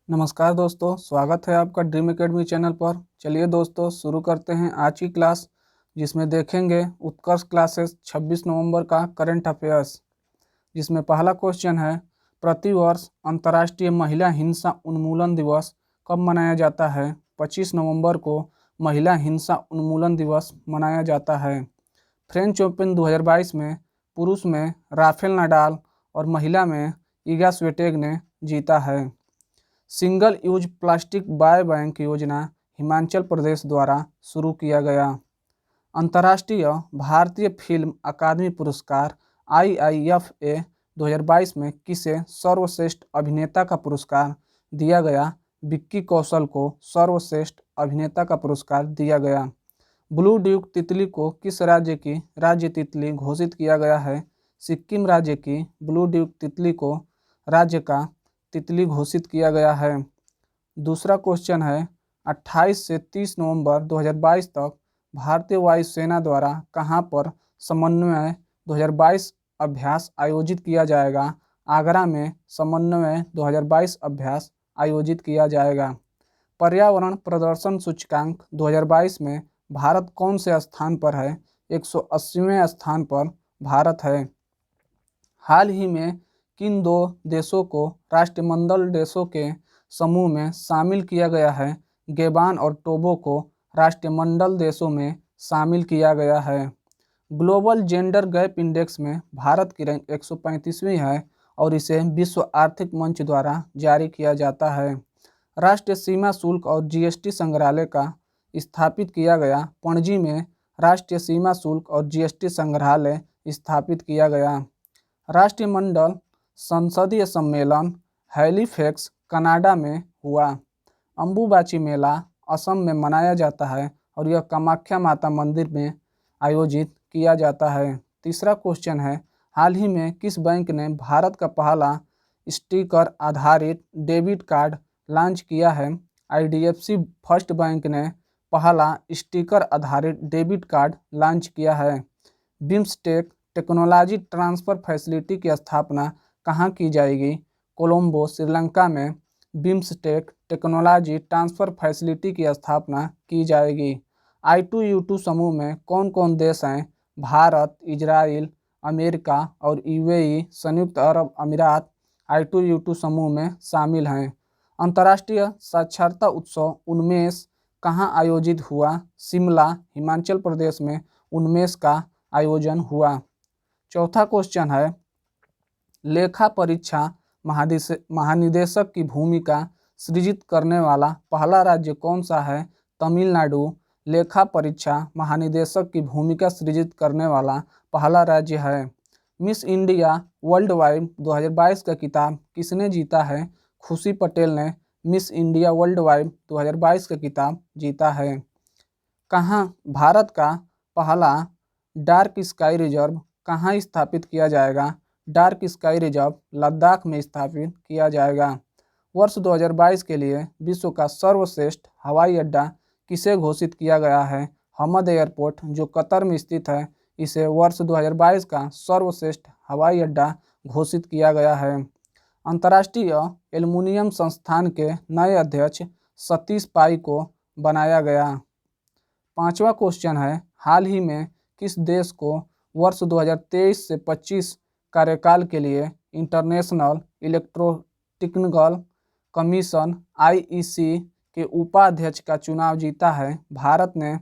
नमस्कार दोस्तों, स्वागत है आपका ड्रीम एकेडमी चैनल पर। चलिए दोस्तों शुरू करते हैं आज की क्लास, जिसमें देखेंगे उत्कर्ष क्लासेस 26 नवंबर का करंट अफेयर्स। जिसमें पहला क्वेश्चन है, प्रतिवर्ष अंतर्राष्ट्रीय महिला हिंसा उन्मूलन दिवस कब मनाया जाता है? 25 नवंबर को महिला हिंसा उन्मूलन दिवस मनाया जाता है। फ्रेंच ओपन 2022 में पुरुष में राफेल नाडाल और महिला में इगा स्विएटेक ने जीता है। Single use plastic by bank योजना हिमाचल प्रदेश द्वारा शुरू किया गया। अंतर्राष्ट्रीय भारतीय फिल्म अकादमी पुरस्कार IIFA 2022 में किसे सर्वश्रेष्ठ अभिनेता का पुरस्कार दिया गया? विक्की कौशल को सर्वश्रेष्ठ अभिनेता का पुरस्कार दिया गया। ब्लू ड्यूक तितली को किस राज्य की राज्य तितली घोषित किया गया है? सिक्किम राज्य की ब्लू ड्यूक तितली को राज्य का तितली घोषित किया गया है। दूसरा क्वेश्चन है, 28 से 30 नवंबर 2022 तक भारतीय वायुसेना द्वारा कहां पर समन्वय 2022 अभ्यास आयोजित किया जाएगा? आगरा में समन्वय 2022 अभ्यास आयोजित किया जाएगा। पर्यावरण प्रदर्शन सूचकांक 2022 में भारत कौन से स्थान पर है? 180वें स्थान पर भारत है। हाल ही में किन दो देशों को राष्ट्रमंडल देशों के समूह में शामिल किया गया है? गैबान और टोगो को राष्ट्रमंडल देशों में शामिल किया गया है। ग्लोबल जेंडर गैप इंडेक्स में भारत की रैंक 135वीं है और इसे विश्व आर्थिक मंच द्वारा जारी किया जाता है। राष्ट्रीय सीमा शुल्क और GST संग्रहालय का स्थापित किया गया। पणजी में राष्ट्रीय सीमा शुल्क और GST संग्रहालय स्थापित किया गया। राष्ट्रमंडल संसदीय सम्मेलन हैलीफैक्स कनाडा में हुआ। अम्बुबाची मेला असम में मनाया जाता है और यह कामाख्या माता मंदिर में आयोजित किया जाता है। तीसरा क्वेश्चन है, हाल ही में किस बैंक ने भारत का पहला स्टिकर आधारित डेबिट कार्ड लॉन्च किया है? IDFC फर्स्ट बैंक ने पहला स्टिकर आधारित डेबिट कार्ड लॉन्च किया है। बिम्स्टेक टेक्नोलॉजी ट्रांसफ़र फैसिलिटी की स्थापना कहाँ की जाएगी? कोलंबो श्रीलंका में बिम्स्टेक टेक्नोलॉजी ट्रांसफ़र फैसिलिटी की स्थापना की जाएगी। I2U2 समूह में कौन कौन देश हैं? भारत, इजराइल, अमेरिका और UAE संयुक्त अरब अमीरात I2U2 समूह में शामिल हैं। अंतर्राष्ट्रीय साक्षरता उत्सव उन्मेष कहाँ आयोजित हुआ? शिमला हिमाचल प्रदेश में उन्मेष का आयोजन हुआ। चौथा क्वेश्चन है, लेखा परीक्षा महानिदेशक की भूमिका सृजित करने वाला पहला राज्य कौन सा है? तमिलनाडु लेखा परीक्षा महानिदेशक की भूमिका सृजित करने वाला पहला राज्य है। मिस इंडिया वर्ल्ड वाइड 2022 का खिताब किसने जीता है? खुशी पटेल ने मिस इंडिया वर्ल्ड वाइड 2022 का खिताब जीता है। कहाँ भारत का पहला डार्क स्काई रिजर्व कहाँ स्थापित किया जाएगा? डार्क स्काई रिजर्व लद्दाख में स्थापित किया जाएगा। वर्ष 2022 के लिए विश्व का सर्वश्रेष्ठ हवाई अड्डा किसे घोषित किया गया है? हमद एयरपोर्ट जो कतर में स्थित है, इसे वर्ष 2022 का सर्वश्रेष्ठ हवाई अड्डा घोषित किया गया है। अंतर्राष्ट्रीय एल्युमिनियम संस्थान के नए अध्यक्ष सतीश पाई को बनाया गया। पांचवा क्वेश्चन है, हाल ही में किस देश को वर्ष 2023 से 25 कार्यकाल के लिए इंटरनेशनल इलेक्ट्रोटेक्निकल कमीशन IEC के उपाध्यक्ष का चुनाव जीता है? भारत ने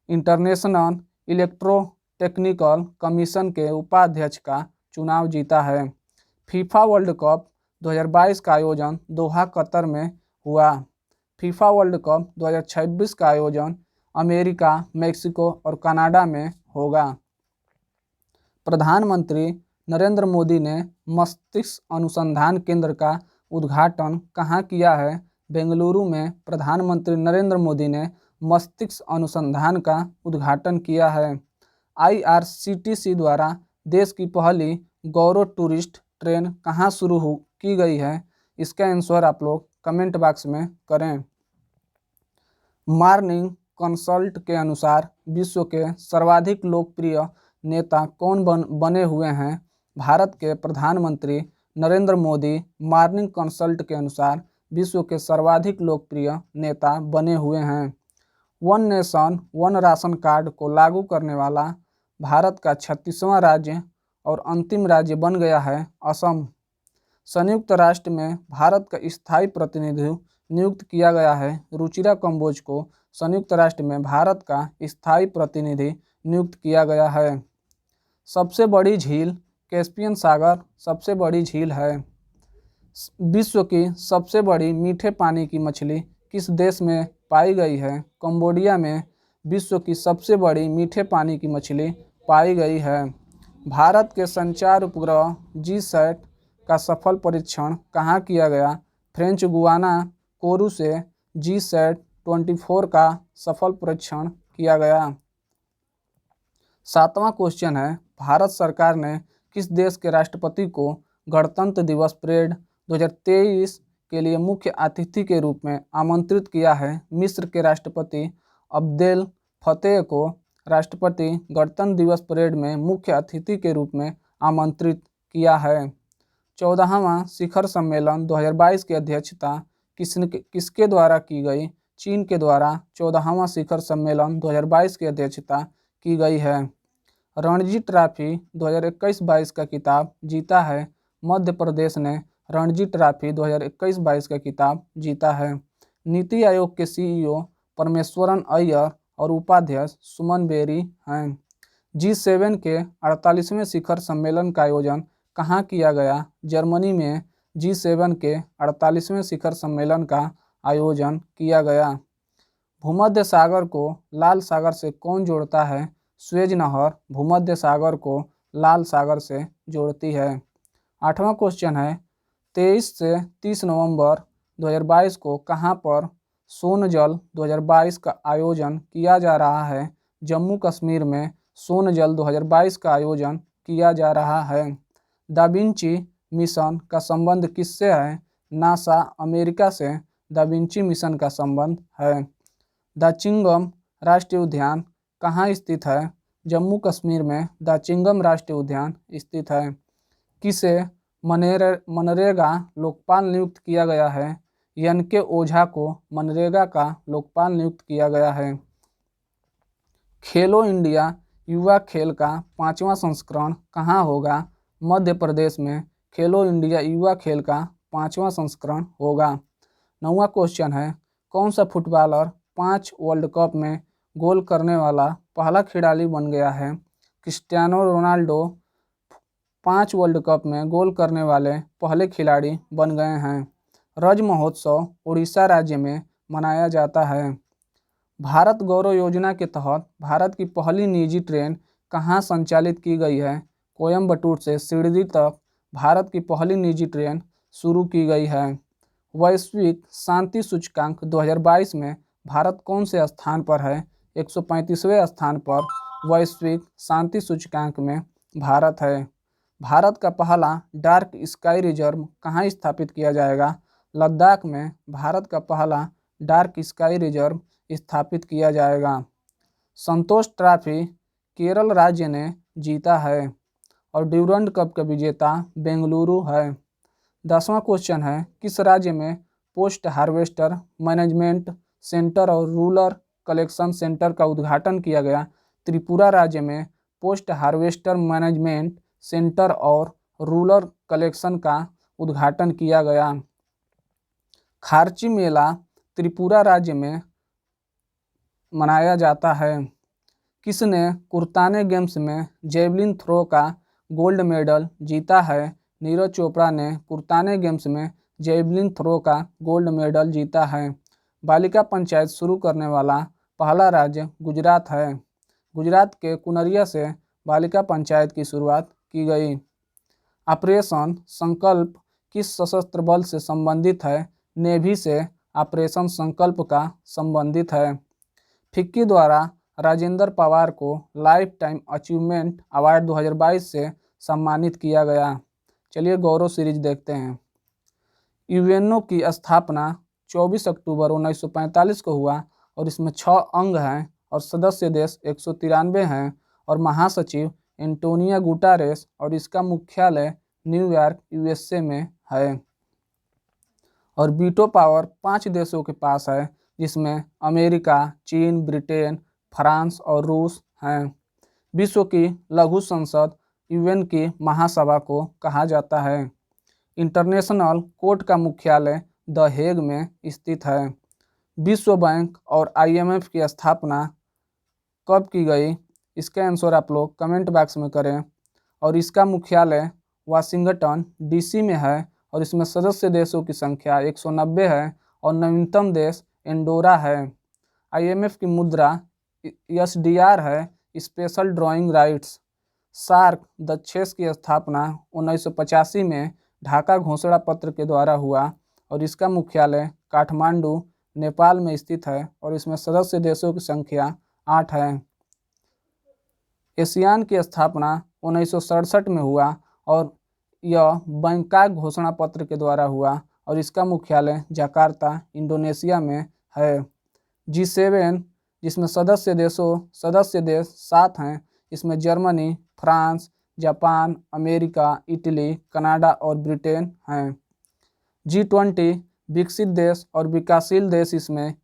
इंटरनेशनल इलेक्ट्रोटेक्निकल कमीशन के उपाध्यक्ष का चुनाव जीता है। फीफा वर्ल्ड कप 2022 का आयोजन दोहा कतर में हुआ। फीफा वर्ल्ड कप 2026 का आयोजन अमेरिका, मेक्सिको और कनाडा में होगा। प्रधानमंत्री नरेंद्र मोदी ने मस्तिष्क अनुसंधान केंद्र का उद्घाटन कहाँ किया है? बेंगलुरु में प्रधानमंत्री नरेंद्र मोदी ने मस्तिष्क अनुसंधान का उद्घाटन किया है। IRCTC द्वारा देश की पहली गौरव टूरिस्ट ट्रेन कहाँ शुरू की गई है? इसका आंसर आप लोग कमेंट बॉक्स में करें। मॉर्निंग कंसल्ट के अनुसार विश्व के सर्वाधिक लोकप्रिय नेता कौन बने हुए हैं? भारत के प्रधानमंत्री नरेंद्र मोदी मॉर्निंग कंसल्ट के अनुसार विश्व के सर्वाधिक लोकप्रिय नेता बने हुए हैं। One nation one ration card को लागू करने वाला भारत का 36वां राज्य और अंतिम राज्य बन गया है असम। संयुक्त राष्ट्र में भारत का स्थायी प्रतिनिधि नियुक्त किया गया है। रुचिरा कंबोज को संयुक्त राष्ट्र में भारत का स्थायी प्रतिनिधि नियुक्त किया गया है। सबसे बड़ी झील कैस्पियन सागर सबसे बड़ी झील है। विश्व की सबसे बड़ी मीठे पानी की मछली किस देश में पाई गई है? कंबोडिया में विश्व की सबसे बड़ी मीठे पानी की मछली पाई गई है। भारत के संचार उपग्रह जीसैट का सफल परीक्षण कहाँ किया गया? फ्रेंच गुयाना कोरू से जीसैट 24 का सफल परीक्षण किया गया। 7वां क्वेश्चन है, भारत सरकार ने किस देश के राष्ट्रपति को गणतंत्र दिवस परेड 2023 के लिए मुख्य अतिथि के रूप में आमंत्रित किया है? मिस्र के राष्ट्रपति अब्देल फतेह को राष्ट्रपति गणतंत्र दिवस परेड में मुख्य अतिथि के रूप में आमंत्रित किया है। 14वां शिखर सम्मेलन 2022 की अध्यक्षता किसके द्वारा की गई? चीन के द्वारा 14वां शिखर सम्मेलन 2022 की अध्यक्षता की गई है। रणजी ट्रॉफी 2021-22 का खिताब जीता है। मध्य प्रदेश ने रणजी ट्रॉफी 2021-22 का खिताब जीता है। नीति आयोग के सीईओ परमेश्वरन अय्यर और उपाध्यक्ष सुमन बेरी हैं। G7 के 48वें शिखर सम्मेलन का आयोजन कहाँ किया गया? जर्मनी में G7 के 48वें शिखर सम्मेलन का आयोजन किया गया। भूमध्य सागर को लाल सागर से कौन जोड़ता है? स्वेज नहर भूमध्य सागर को लाल सागर से जोड़ती है। 8वां क्वेश्चन है, 23 से 30 नवंबर 2022 को कहां पर सोनजल 2022 का आयोजन किया जा रहा है? जम्मू कश्मीर में सोनजल 2022 का आयोजन किया जा रहा है। दा विंची मिशन का संबंध किससे है? नासा अमेरिका से दा विंची मिशन का संबंध है। दाचिंगम राष्ट्रीय उद्यान कहाँ स्थित है? जम्मू कश्मीर में दाचिंगम राष्ट्रीय उद्यान स्थित है। किसे मनरेगा लोकपाल नियुक्त किया गया है? एन.के. ओझा को मनरेगा का लोकपाल नियुक्त किया गया है। खेलो इंडिया युवा खेल का 5वां संस्करण कहाँ होगा? मध्य प्रदेश में खेलो इंडिया युवा खेल का 5वां संस्करण होगा। 9वां क्वेश्चन है, कौन सा फुटबॉलर 5 वर्ल्ड कप में गोल करने वाला पहला खिलाड़ी बन गया है? क्रिस्टियानो रोनाल्डो 5 वर्ल्ड कप में गोल करने वाले पहले खिलाड़ी बन गए हैं। रज महोत्सव उड़ीसा राज्य में मनाया जाता है। भारत गौरव योजना के तहत भारत की पहली निजी ट्रेन कहाँ संचालित की गई है? कोयम्बटूर से शिरडी तक भारत की पहली निजी ट्रेन शुरू की गई है। वैश्विक शांति सूचकांक 2022 में भारत कौन से स्थान पर है? 135वें स्थान पर वैश्विक शांति सूचकांक में भारत है। भारत का पहला डार्क स्काई रिजर्व कहाँ स्थापित किया जाएगा? लद्दाख में भारत का पहला डार्क स्काई रिजर्व स्थापित किया जाएगा। संतोष ट्रॉफी केरल राज्य ने जीता है और ड्यूरंड कप का विजेता बेंगलुरु है। 10वां क्वेश्चन है, किस राज्य में पोस्ट हार्वेस्टर मैनेजमेंट सेंटर और रूरल कलेक्शन सेंटर का उद्घाटन किया गया? त्रिपुरा राज्य में पोस्ट हार्वेस्टर मैनेजमेंट सेंटर और रूरल कलेक्शन का उद्घाटन किया गया। खारची मेला त्रिपुरा राज्य में मनाया जाता है। किसने कुर्ताने गेम्स में जेवलिन थ्रो का गोल्ड मेडल जीता है? नीरज चोपड़ा ने कुर्ताने गेम्स में जेवलिन थ्रो का गोल्ड मेडल जीता है। बालिका पंचायत शुरू करने वाला पहला राज्य गुजरात है। गुजरात के कुनरिया से बालिका पंचायत की शुरुआत की गई। ऑपरेशन संकल्प किस सशस्त्र बल से संबंधित है? नेवी से ऑपरेशन संकल्प का संबंधित है। फिक्की द्वारा राजेंद्र पवार को लाइफ टाइम अचीवमेंट अवार्ड 2022 से सम्मानित किया गया। चलिए गौरव सीरीज देखते हैं। यूएनओ की स्थापना 24 अक्टूबर 1945 को हुआ और इसमें 6 अंग हैं और सदस्य देश 193 हैं और महासचिव एंटोनियो गुटेरेस और इसका मुख्यालय न्यूयॉर्क यूएसए में है। और वीटो पावर 5 देशों के पास है, जिसमें अमेरिका, चीन, ब्रिटेन, फ्रांस और रूस हैं। विश्व की लघु संसद यूएन की महासभा को कहा जाता है। इंटरनेशनल कोर्ट का मुख्यालय द हेग में स्थित है। विश्व बैंक और आईएमएफ की स्थापना कब की गई? इसका आंसर आप लोग कमेंट बॉक्स में करें। और इसका मुख्यालय वाशिंगटन डीसी में है और इसमें सदस्य देशों की संख्या 190 है और नवीनतम देश एंडोरा है। आईएमएफ की मुद्रा एसडीआर है, स्पेशल ड्राइंग राइट्स। सार्क द चेस की स्थापना 1985 में ढाका घोषणा पत्र के द्वारा हुआ और इसका मुख्यालय काठमांडू नेपाल में स्थित है और इसमें सदस्य देशों की संख्या 8 है। एशियान की स्थापना 1967 में हुआ और यह बैंकॉक घोषणा पत्र के द्वारा हुआ और इसका मुख्यालय जकार्ता इंडोनेशिया में है। G7 जिसमें सदस्य देश 7 हैं, इसमें Germany, France, Japan, America, Italy, Canada और ब्रिटेन हैं। G20 विकसित देश और विकासशील देश इसमें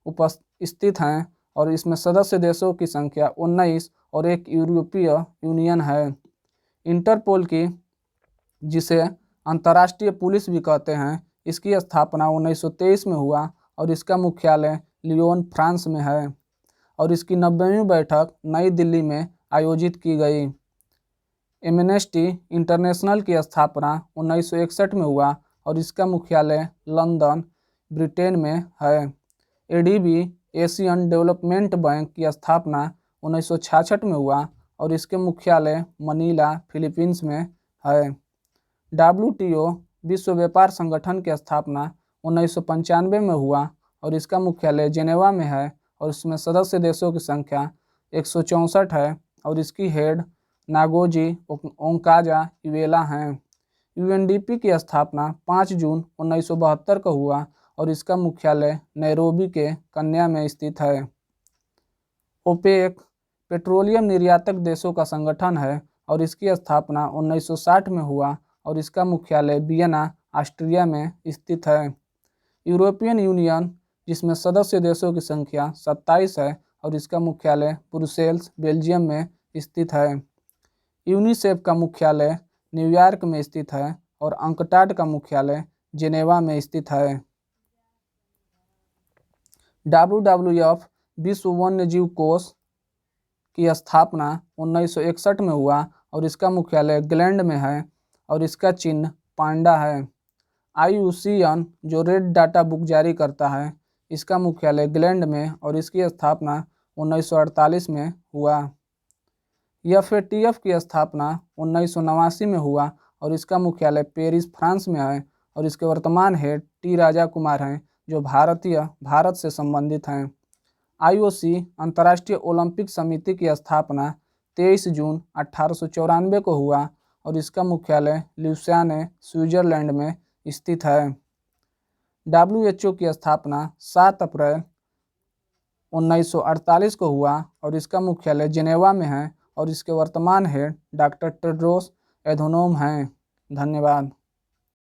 उपस्थित हैं और इसमें सदस्य देशों की संख्या 19 और एक यूरोपीय यूनियन है। इंटरपोल की, जिसे अंतर्राष्ट्रीय पुलिस भी कहते हैं, इसकी स्थापना 1923 में हुआ और इसका मुख्यालय लियोन, फ्रांस में है और इसकी 90वीं बैठक नई दिल्ली में आयोजित की गई। एमनेस्टी इंटरनेशनल की स्थापना 1961 में हुआ और इसका मुख्यालय लंदन, ब्रिटेन में है। एडीबी एशियन डेवलपमेंट बैंक की स्थापना 1966 में हुआ और इसके मुख्यालय मनीला, फिलीपींस में है। WTO विश्व व्यापार संगठन की स्थापना 1995 में हुआ और इसका मुख्यालय जेनेवा में है और इसमें सदस्य देशों की संख्या 164 है और इसकी हेड नागोजी ओंकाजा-इवेला हैं। यूएनडीपी की स्थापना 5 जून 1972 को हुआ और इसका मुख्यालय नैरोबी के कन्या में स्थित है। ओपेक पेट्रोलियम निर्यातक देशों का संगठन है और इसकी स्थापना 1960 में हुआ और इसका मुख्यालय वियना, ऑस्ट्रिया में स्थित है। यूरोपियन यूनियन जिसमें सदस्य देशों की संख्या 27 है और इसका मुख्यालय ब्रुसेल्स, बेल्जियम में स्थित है। यूनिसेफ का मुख्यालय न्यूयॉर्क में स्थित है और अंकटाड का मुख्यालय जेनेवा में स्थित है। WWF विश्व वन्यजीव कोष की स्थापना 1961 में हुआ और इसका मुख्यालय ग्लैंड में है और इसका चिन्ह पांडा है। IUCN जो रेड डाटा बुक जारी करता है, इसका मुख्यालय ग्लैंड में और इसकी स्थापना 1948 में हुआ। FATF की स्थापना 1989 में हुआ और इसका मुख्यालय पेरिस, फ्रांस में है और इसके वर्तमान हेड टी राजा कुमार हैं जो भारत से संबंधित हैं। IOC अंतर्राष्ट्रीय ओलंपिक समिति की स्थापना 23 जून 1894 को हुआ और इसका मुख्यालय ल्यूसियाने, स्विट्जरलैंड में स्थित है। WHO की स्थापना 7 अप्रैल 1948 को हुआ और इसका मुख्यालय जेनेवा में है और इसके वर्तमान हेड डॉक्टर टेड्रोस एधनोम हैं। धन्यवाद।